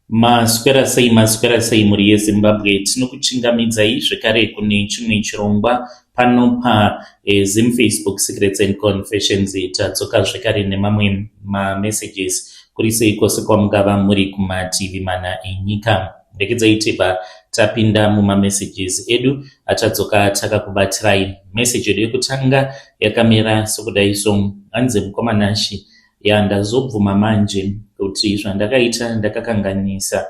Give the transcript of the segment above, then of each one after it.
Maswera sei muri yeZimbabwe. Tinokuchingamidzai zvekare kune chimwe chirongwa pano Facebook Secrets and Confessions. Tadzoka zvekare nemamwe messages kuri sei kwose kwamungava muri kumativi mana enyika. Ndekedzai tibva tapinda mumamessages edu atadzoka takakubatirai. Message edu yekutanga yakamira sokudai so. Hanzi mukomanashi ndazobvuma manje kuti zvandakaita ndakakanganisa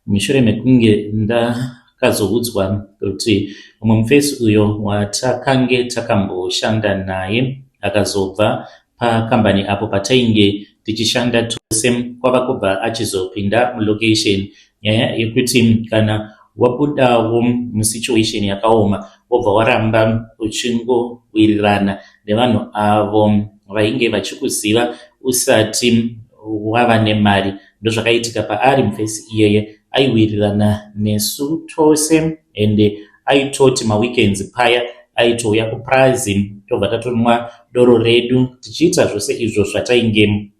mushure mekunge ndakazoudzwa kuti mumwe mufesi uyo watakange takamboshanda naye akazobva pakambani apo patainge tichishanda tose kwava kubva achizopinda mulocation. Nyaya yekuti kana wabudawo musituation yakaoma wobva waramba uchingowirirana nevanhu avo vainge vachikuziva usati wava nemari, ndozvakaitika paari mufesi iyeye aiwirirana nesu tose ende aitoti maweekends paya aitouya kupurazi tobva tatonwa doro redu tichiita zvose izvo zvatainge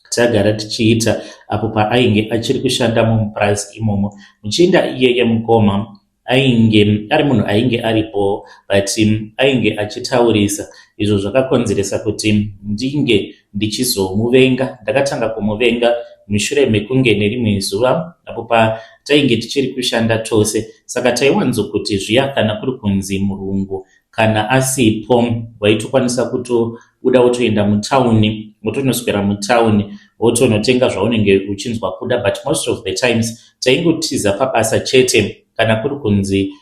tagara tichiita apo paainge achiri kushanda mumupurazi imomo. Muchinda iyeye mukoma ainge ari munhu ainge aripo but ainge achitaurisa izvo zvakakonzeresa kuti ndinge ndichizomuvenga. Ndakatanga kumuvenga mushure mekunge nerimwe zuva apo patainge tichiri kushanda tose, saka taiwanzokuti zviya kana kuri kunzi murungu kana asipo waitokwanisa kutobuda wotoenda mutauni, wotonoswera mutauni wotonotenga zvaunenge uchinzwa kuda, but most of the times taingotiza pabasa chete kana kuri kunzi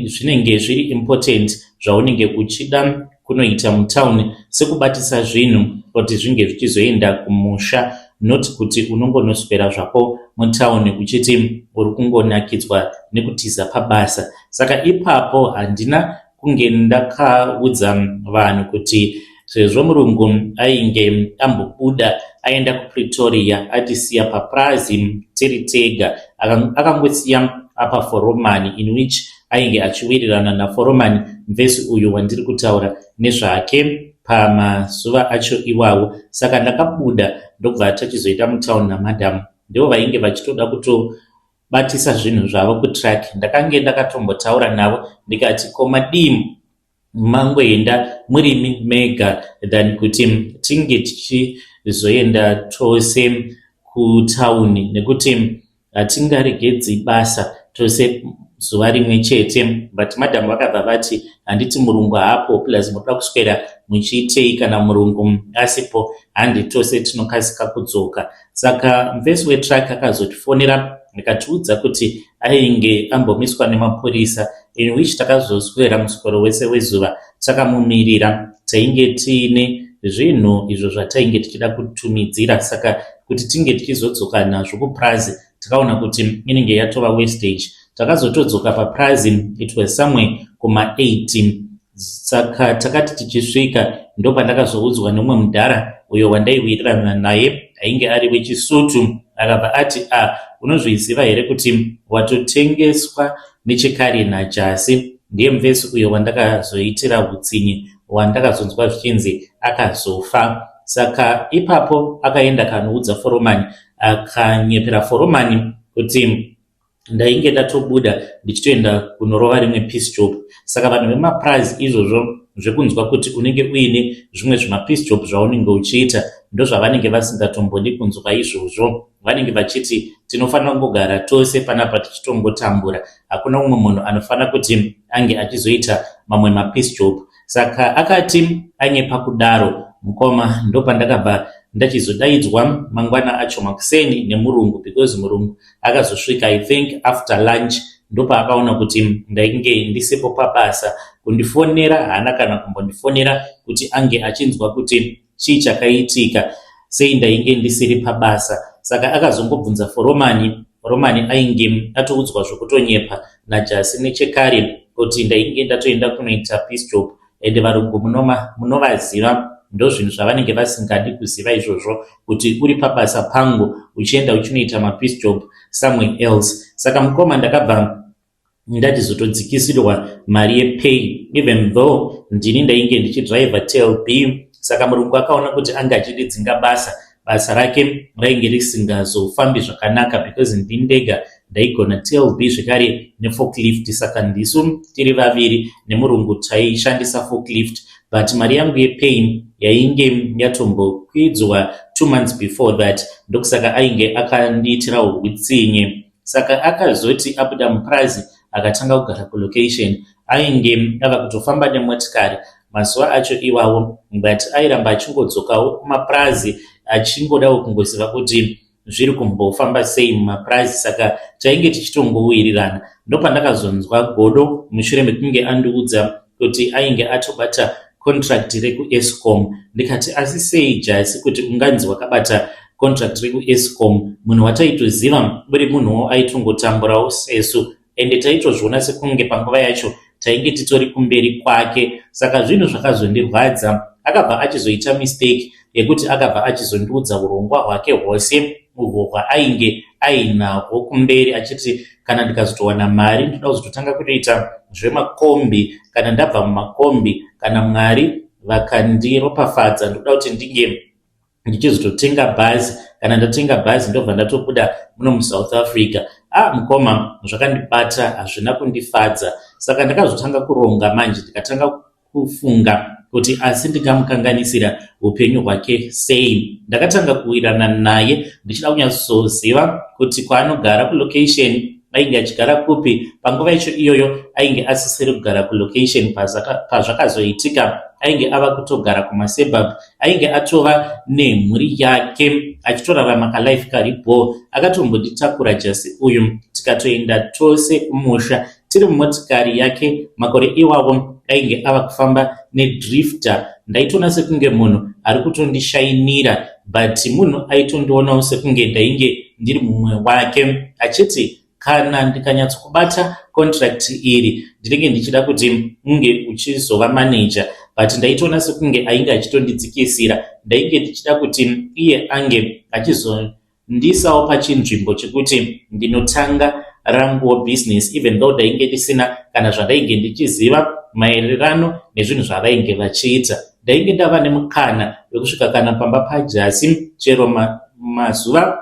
zvinenge zviri important zvaunenge uchida kunoita mutauni, sekubatisa zvinhu kuti zvinge zvichizoenda kumusha, not kuti unongonoswera zvako mutauni uchiti uri kungonakidzwa nekutiza pabasa. Saka ipapo handina kunge ndakaudza vanhu kuti sezvo murungu ainge ambobuda aenda kuPretoria atisiya papurazi tiri tega, akangosiya apa foromani in which ainge achiwirirana naforomani mvesi uyu wandiri kutaura nezvake pamazuva acho iwawo. Saka ndakabuda ndobva tachizoita mutauni namadhamu, ndivo vainge vachitoda kutobatisa zvinhu zvavo kutrack. Ndakange ndakatombotaura navo ndikati komadii mangoenda murimi mega than kuti tinge tichizoenda tose kutauni, nekuti hatingaregedzi basa tose zuva rimwe chete. But madhamu vakabva vati handiti murungu haapo plus munoda kuswera muchiitei kana murungu asipo, handi tose tinokasika kudzoka. Saka mufesi wetrack akazotifonera ndikatiudza kuti ainge ambomiswa nemapurisa, in which takazoswera muswero wese wezuva takamumirira. Tainge tiine zvinhu izvo zvatainge tichida kutumidzira, saka kuti tinge tichizodzoka nazvo kupurazi takaona kuti inenge yatova wastage. Takazotodzoka papurazi it was somewhere kuma8. Saka takati tichisvika ndopandakazoudzwa nomwe mudhara uyo wandaiwirirana naye ainge ari wechisutu, akabva ati unozviziva here kuti watotengeswa nechekare najasi. Ndiye muvesi uyo wandakazoitira utsinye wandakazonzwa zvichinzi akazofa. Saka ipapo akaenda kanoudza foromani, akanyepera foromani kuti ndainge ndatobuda ndichitoenda kunorova rimwe peace job. Saka vanhu vemapurazi izvozvo zvekunzwa kuti unenge uine zvimwe zvimapeace job zvaunenge uchiita ndozvavanenge vasingatombodi kunzwa izvozvo. Vanenge vachiti tinofanira kungogara tose panapa tichitongotambura, hakuna umwe munhu anofanira kuti ange achizoita mamwe mapeace job. Saka akati anyepa kudaro mukoma ndopandakabva ndachizodaidzwa mangwana acho makuseni nemurungu, because murungu akazosvika I think after lunch. Ndopa akaona kuti ndainge ndisipo pabasa kundifonera, haana kana kumbondifonera kuti ange achinzwa kuti chii chakaitika, sei ndainge ndisiri pabasa. Saka akazongobvunza foromani ainge atoudzwa zvokutonyepa najasi nechekare kuti ndainge ndatoenda kunoita peace job, ende varungu munovaziva, ndo zvinhu zvavanenge vasingadi kuziva izvozvo, kuti uri pabasa pangu uchienda uchinoita mapeace job somewhere else. Saka mukoma ndakabva ndachizotodzikisirwa mari yepay even though ndini ndainge ndichidriva TLB. Saka murungu akaona kuti anga achididzinga basa basa rake rainge risingazofambi zvakanaka because ndindega ndaigona TLB zvekare neforklift, saka ndisu tiri vaviri nemurungu taishandisa forklift, but mari yangu yepain yainge yatombokwidzwa 2 months before that, ndokusaka ainge akandiitira hutsinye. Saka akazoti abuda mupurazi akatanga kugara kulocation, ainge ava kutofamba nemotikari mazuva acho iwawo, but airamba achingodzokawo kumapurazi achingodawo kungoziva kuti zviri kumbofamba sei mumapurazi. Saka tainge tichitongowirirana. Ndopandakazonzwa godo mushure mekunge andiudza kuti ainge atobata contract rekuEscom. Ndikati asi sei jasi kuti unganzi wakabata contract rekuEscom, munhu wataitoziva uri munhuwo aitongotamburawo sesu, ende taitozviona sekunge panguva yacho tainge titori kumberi kwake. Saka zvinhu zvakazondirwadza. Akabva achizoita mistake yekuti akabva achizondiudza urongwa hwake hwose uhwo hwaainge ainahwo kumberi, achiti kana ndikazotowana mari ndoda kuzototanga kutoita zvemakombi, kana ndabva mumakombi, kana Mwari vakandiropafadza ndoda kuti ndinge ndichizototenga bhazi, kana ndatenga bhazi ndobva ndatobuda muno muSouth Africa. Mukoma, zvakandibata, hazvina kundifadza. Saka ndakazotanga kuronga manje, ndikatanga kufunga kuti asi ndingamukanganisira upenyu hwake sei. Ndakatanga kuwirana naye ndichida kunyatsoziva kuti kwaanogara kulocation ainge achigara kupi. Panguva yacho iyoyo ainge asisiri kugara kulocation. Pazvakazoitika ainge ava kutogara kumasebab, ainge atova nemhuri yake achitorarama kalife karipo. Akatombotitakura jasi uyu tikatoenda tose kumusha tiri mumotikari yake. Makore iwawo ainge ava kufamba nedrifter. Ndaitoona sekunge munhu ari kutondishainira, but munhu aitondionawo sekunge ndainge ndiri mumwe wake, achiti kana ndikanyatsokubata contract iri ndinenge ndichida kuti unge uchizova manager, but ndaitoona sekunge ainge achitondidzikisira. Ndainge ndichida kuti iye ange achizondisawo pachinzvimbo chekuti ndinotanga ranguwo business, even though ndainge ndisina kana zvandainge ndichiziva maererano nezvinhu zvavainge vachiita. Ndainge ndava nemukana wekusvika kana pamba pajasi chero mazuva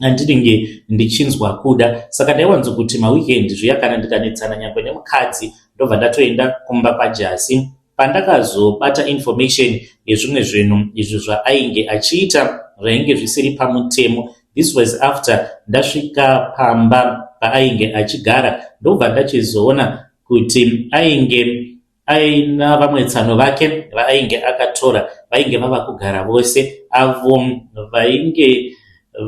andinenge ndichinzwa kuda. Saka ndaiwanzokuti maweekend zviya kana ndikanetsana nyangwe nemukadzi ndobva ndatoenda kumba pajasi. Pandakazobata information yezvimwe zvinhu izvo zvaainge achiita zvainge zvisiri pamutemo, this was after ndasvika pamba paainge achigara, ndobva ndachizoona kuti ainge aina vamwe tsano vake vaainge akatora, vainge vava kugara vose, avo vainge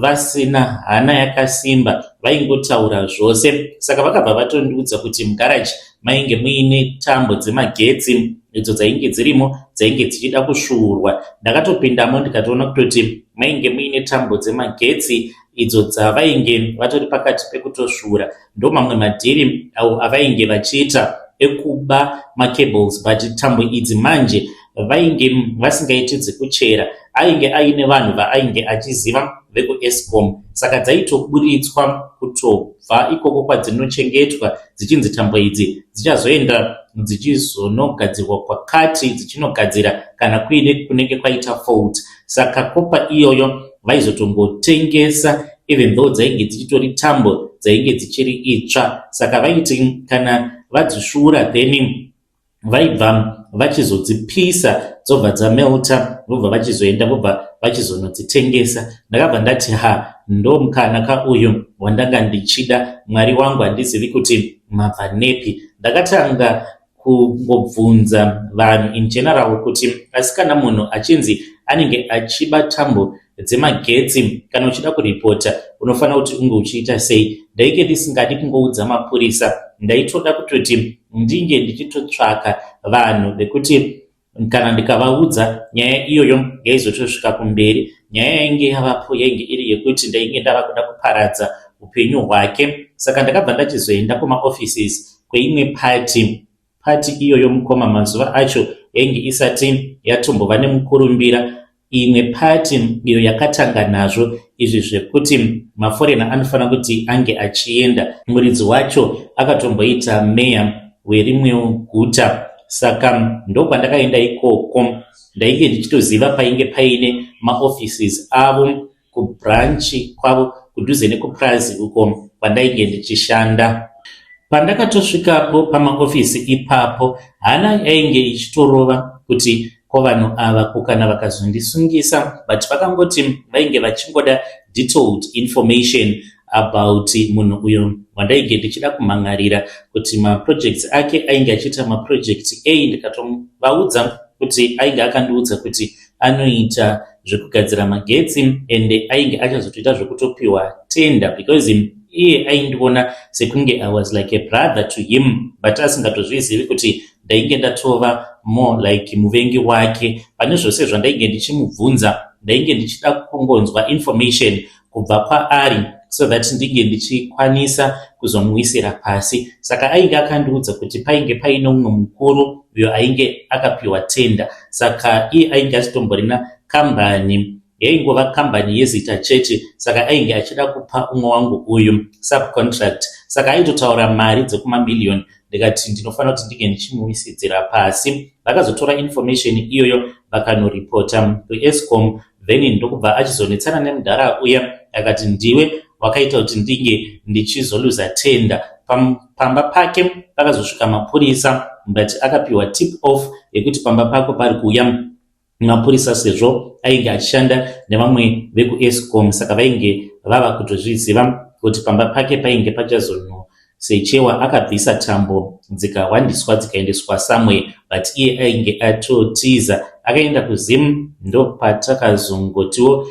vasina hana yakasimba, vaingotaura zvose. Saka vakabva vatondiudza kuti mugaraji mainge muine tambo dzemagetsi idzo dzainge dzirimo dzainge dzichida kusvuurwa. Ndakatopindamo ndikatoona kutoti mainge muine tambo dzemagetsi idzo dzavainge vatori pakati pekutosvuura. Ndo mamwe madhiri avo avainge vachiita ekuba macables, but tambo idzi manje vainge vasingaiti dzekuchera. Ainge aine vanhu vaainge achiziva vekuEscom, saka dzaitoburitswa kutobva ikoko kwadzinochengetwa dzichinzi tambo idzi dzichazoenda dzichizonogadzirwa kwakati, dzichinogadzira kana kuine kunenge kwaita fault. Saka kopa iyoyo vaizotongotengesa even though dzainge dzichitori tambo dzainge dzichiri itsva. Saka vaiti kana vadzishura then vaibva vachizodzipisa dzobva dzamelta, vobva vachizoenda vobva vachizonodzitengesa. Ndakabva ndati ndo mukanaka uyu wandanga ndichida. Mwari wangu handizivi kuti mabva nepi. Ndakatanga kungobvunza vanhu in general kuti asi kana munhu achinzi anenge achiba tambo dzemagetsi, kana uchida kuripota unofanira kuti unge uchiita sei. Ndainge ndisingadi kungoudza mapurisa, ndaitoda kutoti ndinge ndichitotsvaka vanhu vekuti kana ndikavaudza nyaya iyoyo yaizotosvika kumberi. Nyaya yainge yavapo yainge iri yekuti ndainge ndava kuda kuparadza upenyu hwake. Saka ndakabva ndachizoenda kumaoffices kweimwe pati iyoyo mukoma mazuva acho yainge isati yatombova nemukurumbira. Imwe pati iyo yakatanga nazvo izvi zvekuti maforena anofanira kuti ange achienda. Muridzi wacho akatomboita meya werimwe guta saka ndokwandakaenda ikoko ndainge ndichitoziva painge paine maoffices avo kubranchi kwavo kudhuze nekuprazi uko kwandainge ndichishanda. Pandakatosvikapo pamaofisi ipapo, hana yainge ichitorova kuti ko vanhu ava kukana vakazondisungisa, but vakangoti vainge vachingoda detailed information about munhu uyo wandainge ndichida kumhangarira kuti maprojects ake ainge achiita maproject ei. Ndikatovaudza kuti ainge akandiudza kuti anoita zvekugadzira magetsi ende ainge achazotoita zvekutopiwa tender because iye aindiona sekunge I was like a brother to him, but asingatozvizivi kuti ndainge ndatova more like muvengi wake. Pane zvose zvandainge ndichimubvunza ndainge ndichida kungonzwa information kubva kwaari so that ndinge ndichikwanisa kuzomuisira pasi. Saka ainge akandiudza kuti painge paine umwe mukuru uyo ainge akapiwa tender, saka iye ainge achitomborina kambani yaingova kambani yezita cheche, saka ainge achida kupa umwe wangu uyu subcontract. Saka aitotaura mari dzekuma-million. Ndikati ndinofanira kuti ndinge ndichimuisidzira pasi. Vakazotora information iyoyo vakanoripota kuEscom, then ndokubva achizonetsana nemudhara uya akati ndiwe wakaita kuti ndinge ndichizoluza tender. Pamba pake pakazosvika mapurisa, but akapiwa tip off yekuti pamba pako pari kuuya mapurisa sezvo ainge achishanda nevamwe vekuEscom, saka vainge vava kutozviziva kuti pamba pake painge pachazonosechewa. Akabvisa tambo dzikawandiswa dzikaendeswa somewhere, but iye ainge atotiza. Akaenda kuZim, ndo patakazongotiwo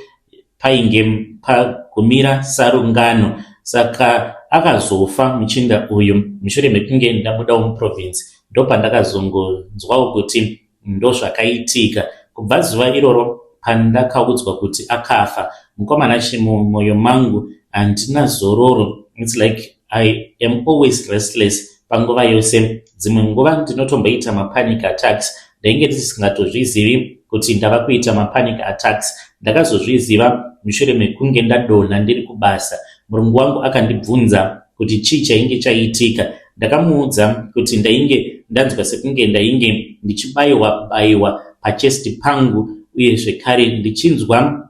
painge pagumira sarungano, saka akazofa muchinda uyu mushure mekunge ndabudawo muprovince. Ndo pandakazongonzwawo kuti ndo zvakaitika. Kubva zuva iroro pandakaudzwa kuti akafa, mukomana chimumwoyo mangu handina zororo. It's like I am always restless panguva yose. Dzimwe nguva ndinotomboita mapanic attacks. Ndainge ndisingatozvizivi kuti ndava kuita mapanic attacks. Ndakazozviziva mushure mekunge ndadonha ndiri kubasa. Murungu wangu akandibvunza kuti chii chainge chaitika. Ndakamuudza kuti ndainge ndanzwa sekunge ndainge ndichibayiwa pachesti pangu, uye zvekare ndichinzwa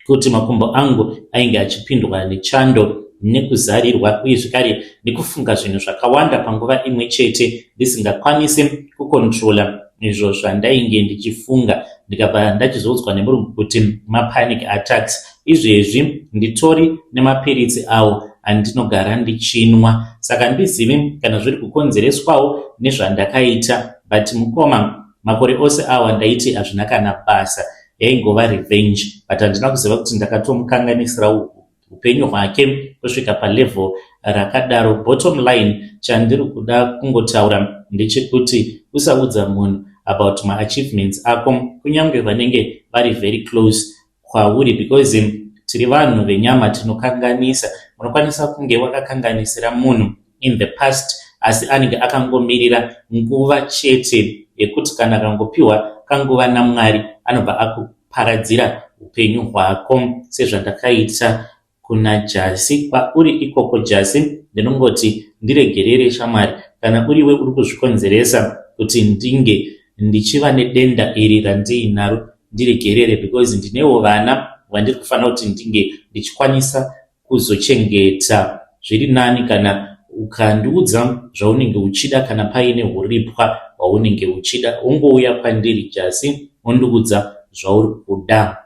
kuti makumbo angu ainge achipindwa nechando nekuzarirwa, uye zvekare ndikufunga zvinhu zvakawanda panguva imwe chete ndisingakwanisi kukontrola izvo zvandainge ndichifunga. Ndikabva ndachizoudzwa nemurungu kuti mapanic attacks. Izvezvi nditori nemapiritsi awo andinogara ndichinwa, saka ndizivi kana zviri kukonzereswawo nezvandakaita, but mukoma makore ose awa ndaiti hazvina kana basa, yaingova revenge. But handina kuziva kuti ndakatomukanganisira upenyu hwake kusvika palevel rakadaro. Bottom line chandiri kuda kungotaura ndechekuti usaudza munhu about my achievements ako, kunyange vanenge vari very close kwauri, because tiri vanhu venyama tinokanganisa. Unokwanisa kunge wakakanganisira munhu in the past, asi anenge akangomirira nguva chete yekuti kana akangopiwa kanguva naMwari anobva akuparadzira upenyu hwako, sezvandakaita kuna Jasi. Kwauri ikoko Jasi, ndinongoti ndiregerere shamwari. Kana uriwe uri kuzvikonzeresa kuti ndinge ndichiva nedenda iri randiinaro, ndiregerere, because ndinewo vana vandiri kufanira kuti ndinge ndichikwanisa kuzochengeta. Zviri nani kana ukandiudza zvaunenge uchida, kana paine huripwa hwaunenge uchida, ungouya kwandiri Jasi undiudza zvauri kuda.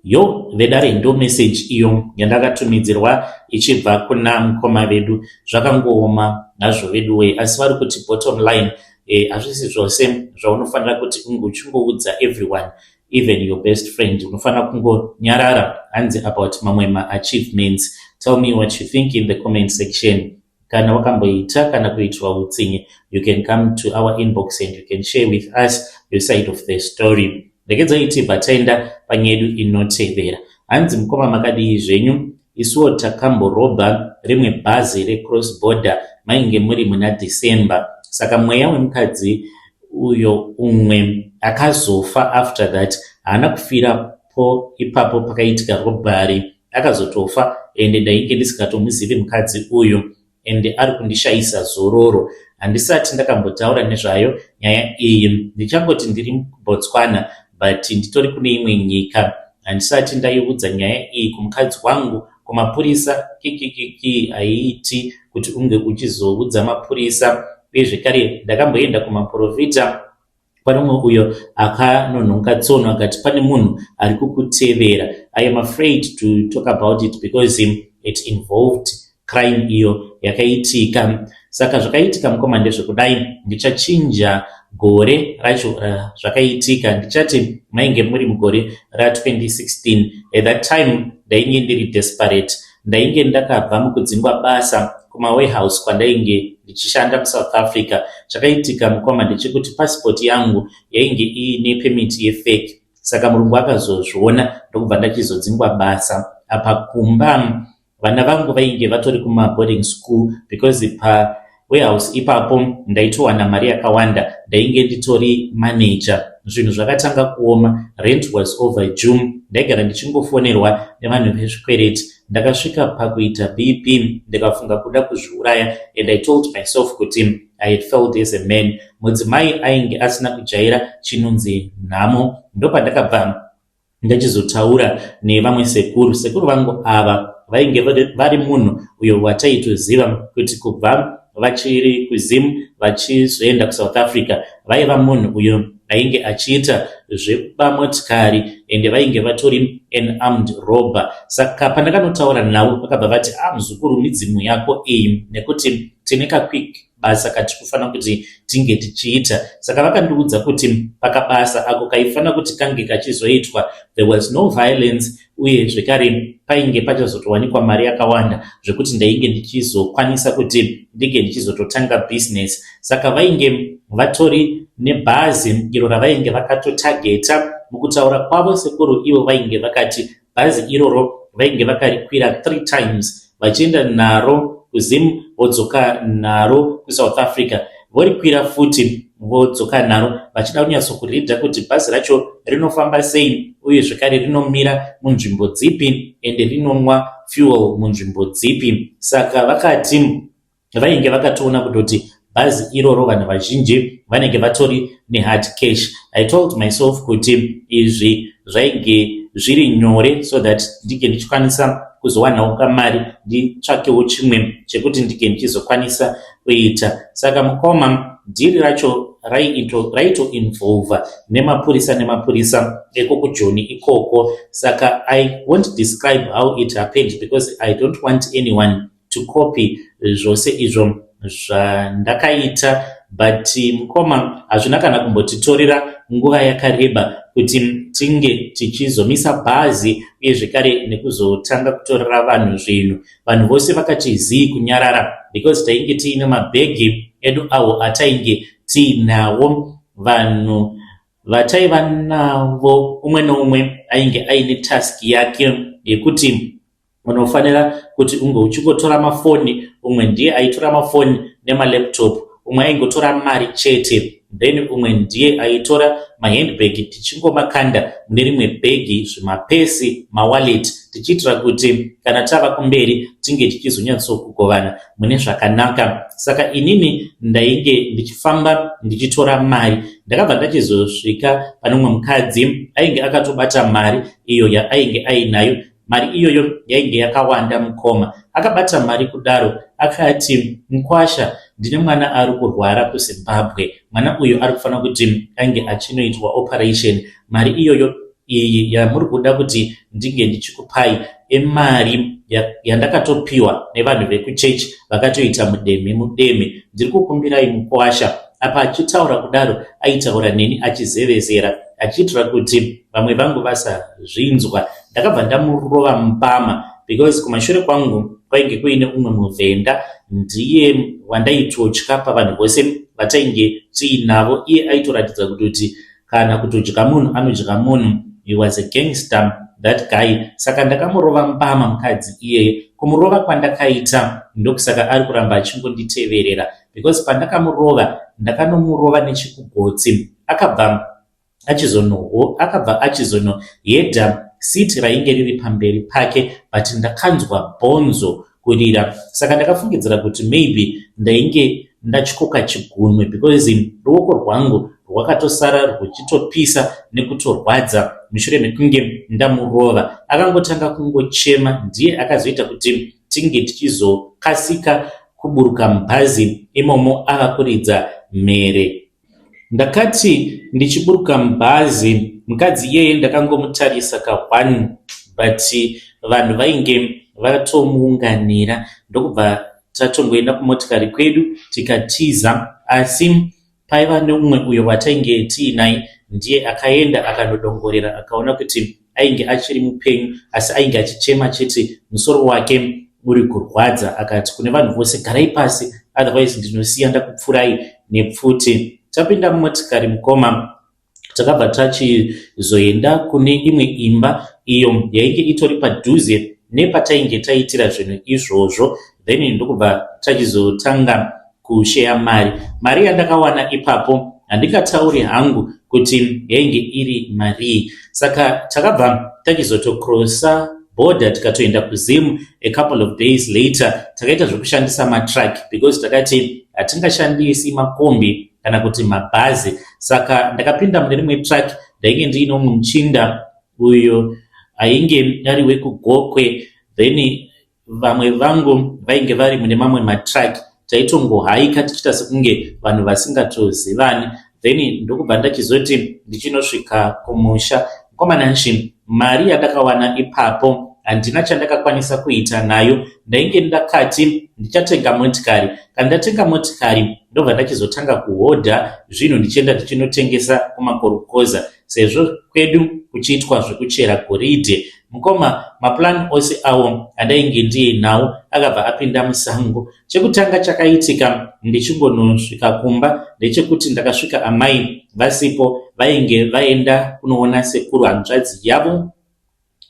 Yo vedare ndo message iyo yandakatumidzirwa ichibva kuna mukoma vedu. Zvakangooma nazvo vedu we, asi vari kuti bottom line hazvisi zvose zvaunofanira kuti unge uchingoudza everyone, even your best friend. Unofanira kungonyarara hanzi about mamwe ma-achievements. Tell me what you think in the comment section. Kana wakamboita kana kuitwa utsinye, you can come to our inbox and you can share with us your side of the story. Ndegedzaiti bataenda panyedu inotevera. Hanzi mukoma makadii zvenyu? Isuwo takamborobha rimwe bhazi reCrossborder mainge muri muna December. Saka mweya wemukadzi uyo umwe akazofa. After that haana kufirapo ipapo pakaitika robhari, akazotofa, ende ndainge ndisingatomuzivi mukadzi uyu. and ari kundishayisa zororo. Handisati ndakambotaura nezvayo nyaya iyi, ndichangoti ndiri Botswana but nditori kune imwe nyika. Handisati ndaiudza nyaya iyi kumukadzi wangu, kumapurisa. Haiiti kuti unge uchizoudza mapurisa. Uye zvekare ndakamboenda kumaprofita pane umwe uyo akanonhonga tsono akati pane munhu ari kukutevera. I am afraid to talk about it because it involved crime iyo yakaitika. Saka zvakaitika mukoma ndezvekudai, ndichachinja gore racho zvakaitika. Ndichati mainge muri mugore ra2016. At that time ndainge ndiri desperate. Ndainge ndakabva mukudzingwa basa kuma warehouse kwandainge ndichishanda muSouth Africa. Chakaitika mukoma ndechekuti passport yangu yainge ine permit yefake. Saka murungu akazozviona ndokubva ndachizodzingwa basa. Apa kumba vana vangu vainge vatori kuma boarding school because pa warehouse ipapo ndaitowana mari yakawanda, ndainge nditori manager. Zvinhu zvakatanga kuoma, rent was overdue. Ndaigara ndichingofonerwa nevanhu vezvikwereti. Ndakasvika pakuita BP, ndikafunga kuda kuzviuraya, and I told myself kuti I had failed as a man. Mudzimai ainge asina kujaira chinonzi nhamo. Ndopandakabva ndachizotaura nevamwe sekuru vangu ava vainge vari munhu uyo wataitoziva kuti kubva vachiri kuZim vachizoenda kuSouth Africa vaiva munhu uyo ainge achiita zvepamotikari ende vainge vatori an armed robber. Saka pandakanotaura navo vakabva vati muzukuru midzimu yako iyi, nekuti tine kaquick basa kati kufanira kuti tinge tichiita. Saka vakandiudza kuti pakabasa ako kaifana kuti kange kachizoitwa there was no violence, uye zvekare painge pachazotowanikwa mari yakawanda zvekuti ndainge ndichizokwanisa kuti ndinge ndichizototanga business. Saka vainge vatori nebhazi iro ravainge vakatotageta. Mukutaura kwavo sekuru ivo vainge vakati bhazi iroro vainge vakarikwira 3 times, vachienda naro kuZim vodzoka naro kuSouth Africa, vorikwira futi vodzoka naro, vachida kunyatsokuridha kuti bhazi racho rinofamba sei uye zvekare rinomira munzvimbo dzipi ende rinomwa fuel munzvimbo dzipi. Saka vakati vainge vakatoona kutoti bhazi iroro vanhu vazhinji vanenge vatori nehard cash. I told myself kuti izvi zvainge zviri nyore so that ndinge ndichikwanisa kuzowanawo kamari nditsvakewo chimwe chekuti ndinge ndichizokwanisa kuita. Saka mukoma dhiri racho raito involve nemapurisa eko kujoni ikoko. Saka I won't describe how it happened because I don't want anyone to copy zvose izvo zvandakaita, but mukoma hazvina kana kumbotitorera nguva yakareba kuti tinge tichizomisa bhazi uye zvekare nekuzotanga kutorera vanhu zvinhu. Vanhu vose vakachizii kunyarara because tainge tiine mabhegi edu avo atainge tiinawo. Vanhu vataiva navo umwe noumwe ainge aine task yake yekuti unofanira kuti unge uchingotora mafoni. Umwe ndiye aitora mafoni nemalaptop, umwe aingotora mari chete, then umwe ndiye aitora mahandbag tichingomakanda mune rimwe bhegi, zvimapesi, mawallet, tichiitira kuti kana tava kumberi tinge tichizonyatsokugovana mune zvakanaka. Saka inini ndainge ndichifamba ndichitora mari. Ndakabva ndachizosvika pane umwe mukadzi ainge akatobata mari iyo yaainge ainayo. Mari iyoyo yainge yakawanda mukoma. Akabata mari kudaro akati, mukwasha, ndine mwana ari kurwara kuZimbabwe. Mwana uyo ari kufanira kuti ainge achinoitwa operation. Mari iyoyo iyi yamuri kuda kuti ndinge ndichikupai emari yandakatopiwa nevanhu vekuchechi vakatoita mudeme. Ndiri kukumbirai mukwasha. Apa achitaura kudaro aitaura neni achizevezera achiitira kuti vamwe vangu vasazvinzwa. Ndakabva ndamurova mupama because kumashure kwangu kwainge kuine umwe muvhenda ndiye wandaitotya pavanhu vose vatainge tiinavo. Iye aitoratidza kuti kana kutodya munhu anodya munhu. He was a gangster, that guy. Saka ndakamurova mupama mukadzi iyeye. Kumurova kwandakaita ndokusaka ari kuramba achingonditeverera because pandakamurova ndakanomurova nechikugotsi. Akabva achizonohedha siti rainge riri pamberi pake, but ndakanzwa bhonzo kurira. Saka ndakafungidzira kuti maybe ndainge ndachikoka chigunwe because ruoko rwangu rwakatosara rwuchitopisa nekutorwadza mushure mekunge ndamurova. Akangotanga kungochema, ndiye akazoita kuti tinge tichizokasika kuburuka mubhazi imomo avakuridza mhere. Ndakati ndichiburuka mubhazi, mukadzi iyeye ndakangomutarisa ka1 but vanhu vainge vatomuunganira ndokubva tatongoenda kumotikari kwedu tikatiza, asi paiva neumwe uyo watainge tiinaye ndiye akaenda akanodongorera akaona kuti ainge achiri mupenyu asi ainge achichema chete musoro wake uri kurwadza. Akati kune vanhu vose garai pasi otherwise ndinosiya ndakupfurai nepfuti. Tapinda mumotikari mukoma, takabva tachizoenda kune imwe imba iyo yainge itori padhuze nepatainge taitira zvinhu izvozvo, then ndokubva tachizotanga kusheya mari yandakawana ipapo handingatauri hangu kuti yainge iri marii. Saka takabva tachizotokrosa border tikatoenda kuZim. A couple of days later takaita zvokushandisa matrack because takati hatingashandisi makombi kana kuti mabhazi. Saka ndakapinda mune rimwe track ndainge ndiine umwe muchinda uyo ainge ari wekugokwe, then vamwe vangu vainge vari mune mamwe matrack. Taitongohaika tichita sekunge vanhu vasingatozivani, then ndokubva ndachizoti ndichinosvika kumusha. Mukomananshi, mari yandakawana ipapo handina chandakakwanisa kuita nayo. Ndainge ndakati ndichatenga motikari. Kana ndatenga motikari ndobva ndachizotanga kuhodha zvinhu ndichienda ndichinotengesa kumakorokoza, sezvo kwedu kuchiitwa zvekuchera goridhe. Mukoma maplan ose awo andainge ndiye nawo akabva apinda musango. Chekutanga chakaitika ndichingonosvika kumba ndechekuti ndakasvika amai vasipo, vainge vaenda kunoona sekuru hanzvadzi yavo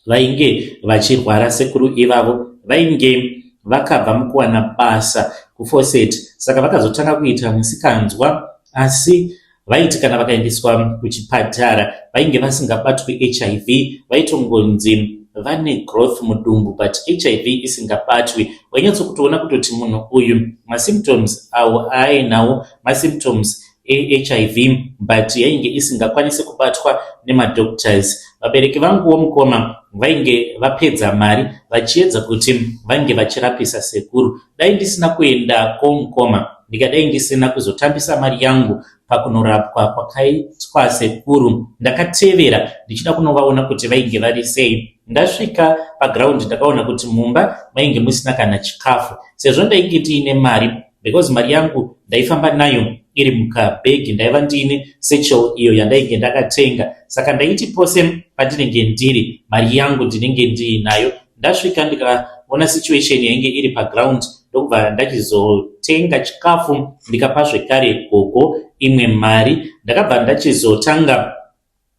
vainge vachirwara. Sekuru ivavo vainge vakabva mukuwana basa kuForset, saka vakazotanga kuita musikanzwa, asi vaiti kana vakaendeswa kuchipatara vainge vasingabatwi HIV, vaitongonzi vane growth mudumbu but HIV isingabatwi. Wainyatsokutoona kutoti munhu uyu masymptoms awo ainawo masymptoms HIV but yainge isingakwanisi kubatwa nemadoctors. Vabereki vangu womukoma vainge vapedza mari vachiedza kuti vange vachirapisa sekuru. Dai ndisina kuenda komukoma, ndikadai ndisina kuzotambisa mari yangu pakunorapwa kwakaitwa sekuru, ndakatevera ndichida kunovaona kuti vainge vari sei. Ndasvika paground ndakaona kuti mumba vainge musina kana chikafu, sezvo ndainge tiine mari because mari yangu ndaifamba nayo iri mukabhegi, ndaiva ndiine sechel iyo yandainge ndakatenga. Saka ndaiti pose pandinenge ndiri mari yangu ndinenge ndiinayo. Ndasvika ndikaona situation yainge iri paground ndokubva ndachizotenga chikafu ndikapa zvekare gogo imwe mari. Ndakabva ndachizotanga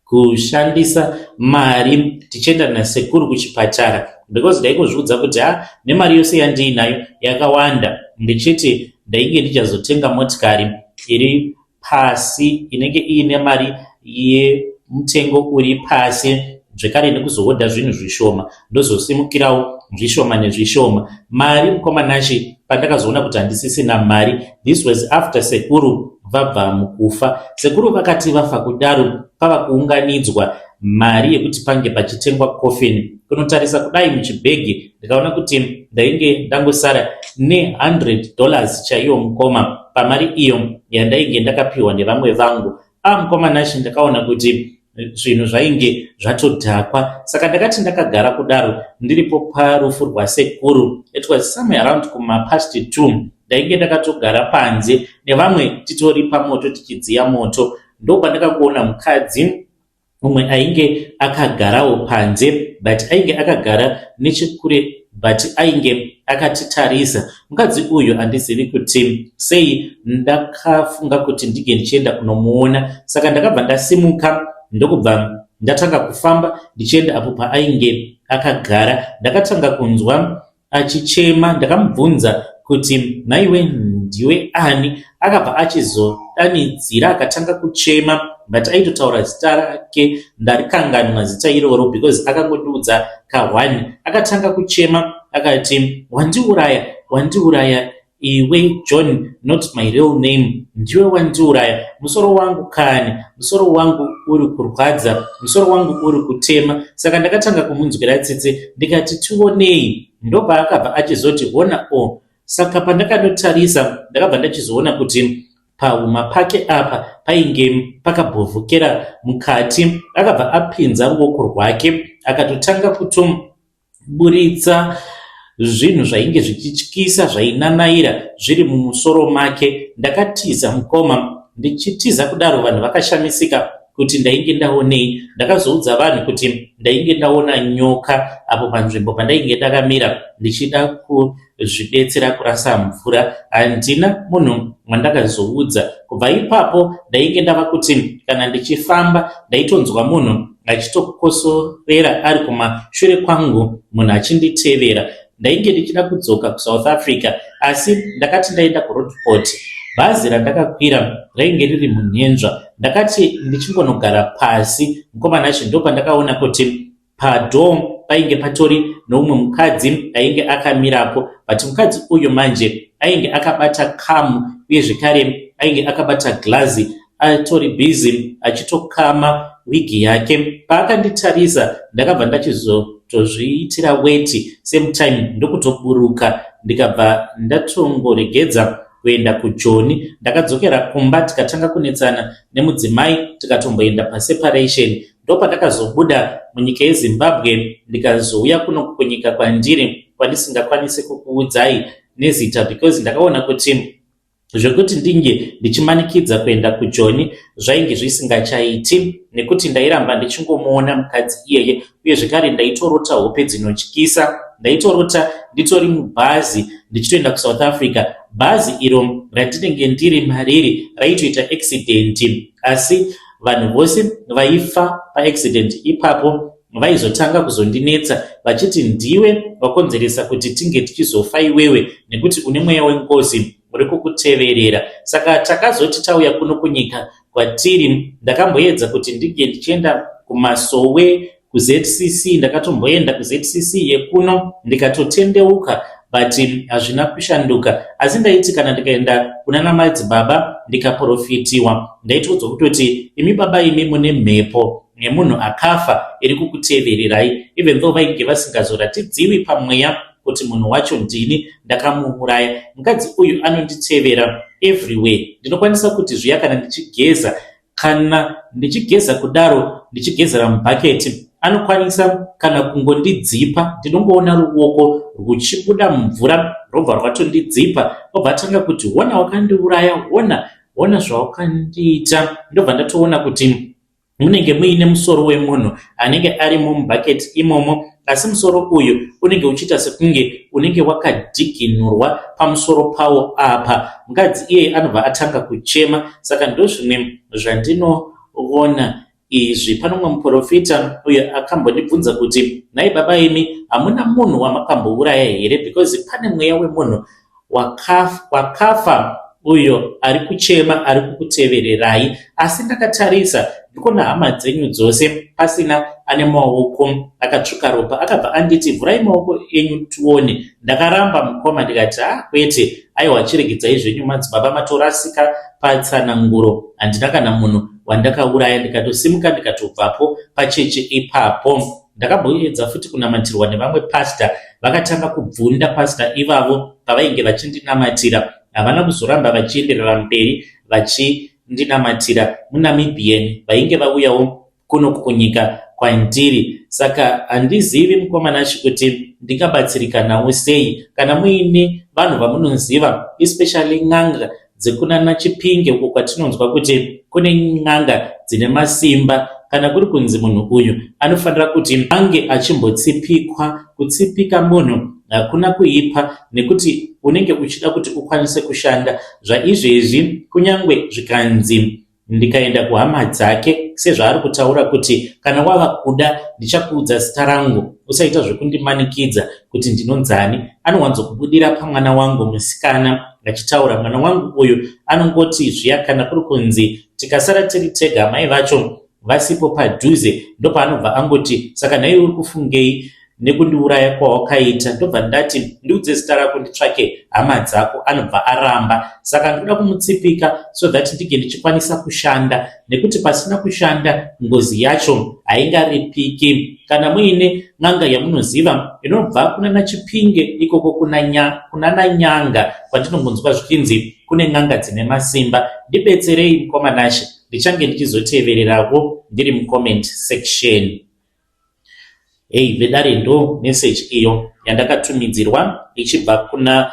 kushandisa mari tichienda nasekuru kuchipatara because ndaingozviudza kuti nemari yose yandiinayo yakawanda, ndichiti ndainge ndichazotenga motikari iri pasi inenge iine mari yemutengo uri pasi, zvekare nekuzohodha zvinhu zvishoma ndozosimukirawo zvishoma nezvishoma. Mari mukomanashi pandakazoona kuti handisisina mari, this was after sekuru vabva mukufa. Sekuru vakati vafa kudaro pava kuunganidzwa mari yekuti pange pachitengwa coffin. Kunotarisa kudai muchibhegi ndikaona kuti ndainge ndangosara ne$100 chaiyo mukoma pamari iyo yandainge ndakapiwa nevamwe vangu. Mukomanashi ndakaona kuti zvinhu zvainge zvatodhakwa, saka ndakati ndakagara kudaro ndiripo parufu rwasekuru, it was somewhere around kuma2:30, ndainge ndakatogara panze nevamwe titori pamoto tichidziya moto. Ndopandakakuona mukadzi umwe ainge akagarawo panze but ainge akagara nechekure but ainge akatitarisa. Mukadzi uyu handizivi kuti sei ndakafunga kuti ndige ndichienda kunomuona, saka ndakabva ndasimuka ndokubva ndatanga kufamba ndichienda apo paainge akagara. Ndakatanga kunzwa achichema, ndakamubvunza kuti naiwe ndiwe ani? Akabva achizodanidzira akatanga kuchema but aitotaura zita rake ndarikanganwa zita iroro because akangotiudza ka1. Akatanga kuchema akati wandiuraya iwe John, not my real name, ndiwe wandiuraya, musoro wangu kani, musoro wangu uri kurwadza, musoro wangu uri kutema. Saka ndakatanga kumunzwira tsitsi ndikati tionei. Ndobva akabva achizoti ona saka pandakanotarisa ndakabva ndachizoona kuti pahuma pake apa painge pakabhovhokera mukati. Akabva apinza ruoko rwake akatotanga kutoburitsa zvinhu zvainge zvichityisa zvainanaira zviri mumusoro make. Ndakatiza mukoma, ndichitiza kudaro vanhu vakashamisika kuti ndainge ndaonei. Ndakazoudza vanhu kuti ndainge ndaona nyoka apo panzvimbo pandainge ndakamira ndichida kuzvidetsera kurasa mvura. Handina munhu wandakazoudza. Kubva ipapo ndainge ndava kuti kana ndichifamba ndaitonzwa munhu achitokosorera ari kumashure kwangu, munhu achinditevera. Ndainge ndichida kudzoka kuSouth Africa, asi ndakati ndaenda kuRoadport. Bhazi randakakwira rainge riri munhenzva. Ndakati ndichingonogara pasi, mukomana wacho ndopandakaona kuti padom painge patori noumwe mukadzi ainge akamirapo, but mukadzi uyu manje ainge akabata kamu uye zvekare ainge akabata glazi, atori busy achitokama wigi yake. Paakanditarisa ndakabva ndachizotozviitira weti, same time ndokutoburuka ndikabva ndatongoregedza kuenda kuJoni. Ndakadzokera kumba tikatanga kunetsana nemudzimai tikatomboenda paseparation. Ndopandakazobuda munyika yeZimbabwe ndikazouya kuno kunyika kwandiri kwandisingakwanisi kukuudzai nezita, because ndakaona kuti zvekuti ndinge ndichimanikidza kuenda kuJoni zvainge zvisingachaiti, nekuti ndairamba ndichingomuona mukadzi iyeye, uye zvekare ndaitorota hope dzinotyisa. Ndaitorota nditori mubhazi ndichitoenda kuSouth Africa. Bhazi iro randinenge ndiri mariri raitoita accident, asi vanhu vose vaifa paaccident ipapo vaizotanga kuzondinetsa vachiti ndiwe wakonzeresa kuti tinge tichizofa iwewe, nekuti une mweya wengozi uri kukuteverera. Saka takazoti tauya kuno kunyika kwatiri, ndakamboedza kuti ndige ndichienda kumasowe kuZCC. Ndakatomboenda kuZCC yekuno ndikatotendeuka, but hazvina kushanduka. Asi ndaiti kana ndikaenda kunana madzibaba ndikaprofitiwa, ndaitoudzwa kutoti imi baba, imi mune mhepo nemunhu akafa iri kukutevererai, even though vainge vasingazoratidziwi pamweya kuti munhu wacho ndini ndakamuuraya. Mukadzi uyu anonditevera everywhere. Ndinokwanisa kuti zviya kana ndichigeza kudaro, ndichigezera mubhaketi, anokwanisa kana kungondidzipa, ndinongoona ruoko ruchibuda mvura robva rwatondidzipa, obva atanga kuti ona wakandiuraya, ona zvawakandiita. Ndobva ndatoona kuti munenge muine musoro wemunhu anenge arimo mubhaketi imomo, asi musoro uyu unenge uchiita sekunge unenge wakadhiginurwa pamusoro pawo apa. Mukadzi iye anobva atanga kuchema. Saka ndozvimwe zvandinoona izvi. Pano mumwe muprofita uyo akambondibvunza kuti nhai baba imi hamuna munhu wamakambouraya here, because pane mweya wemunhu wakafa uyo ari kuchema, ari kukutevererai. Asi ndakatarisa ndikona hama dzenyu dzose pasina ane maoko akatsvuka ropa. Akabva anditi vhurai maoko enyu tuone. Ndakaramba mukoma ndikati kwete, aiwa chiregidzai zvenyu madzibaba, matorasika patsananguro, handina kana munhu wandakauraya. Ndikatosimuka ndikatobvapo pacheche ipapo. Ndakabhoedza futi kunamatirwa nevamwe pasta, vakatanga kubvunda pasta ivavo pavainge vachindinamatira. Havana kuzoramba vachienderera mberi vachindinamatira. muNamibian vainge vauyawo kuno kunyika kwandiri. Saka handizivi mukomana wacho kuti ndingabatsirika nawo sei. Kana muine vanhu vamunoziva, especially n'anga dzekunana Chipinge, uko kwatinonzwa kuti kune n'anga dzine masimba, kana kuri kunzi munhu uyu anofanira kuti ange achimbotsipikwa. Kutsipika munhu hakuna kuipa, nekuti unenge uchida kuti ukwanise kushanda. Zvaizvezvi kunyange zvikanzi ndikaenda kuhama dzake, sezvaari kutaura kuti kana wava kuda ndichakuudza zita rangu, usaita zvekundimanikidza kuti ndinonzani. Anowanzokubudira pamwana wangu musikana achitaura. Mwana wangu uyu anongoti zviya kana kuri kunzi tikasara tiri tega mai vacho vasipo padhuze, ndopaanobva angoti saka nhai uri kufungei nekundiuraya kwawakaita, ndobva ndati ndiudze zita rako nditsvake hama dzako, anobva aramba. Saka ndoda kumutsipika so that ndige ndichikwanisa kushanda, nekuti pasina kushanda ngozi yacho haingaripiki. Kana muine n'anga yamunoziva inobva kunana Chipinge ikoko kunana Nyanga kwandinongonzwa zvichinzi kune n'anga dzine masimba, ndibetserei mukomanashe, ndichange ndichizotevererako ndiri mucomment section. Vedare ndo message iyo yandakatumidzirwa ichibva kuna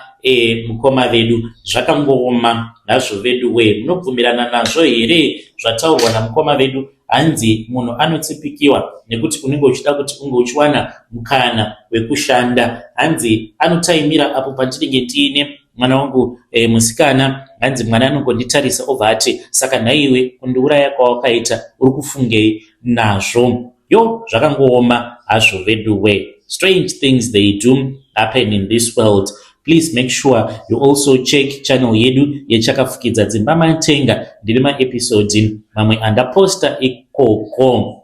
mukoma vedu. Zvakangooma nazvo vedu we, munobvumirana nazvo here zvataurwa namukoma vedu? Hanzi munhu anotsipikiwa nekuti unenge uchida kuti unge uchiwana mukana wekushanda. Hanzi anotaimira apo patinenge tiine mwana wangu musikana, hanzi mwana anongonditarisa obva ati saka nhaiwe kundiuraya kwawakaita uri kufungei nazvo? Yo, zvakangooma hazvo vedu we. Strange things they do happen in this world. Please make sure you also check channel yedu yechakafukidza dzimba matenga. Ndine maepisode mamwe andaposta ikoko.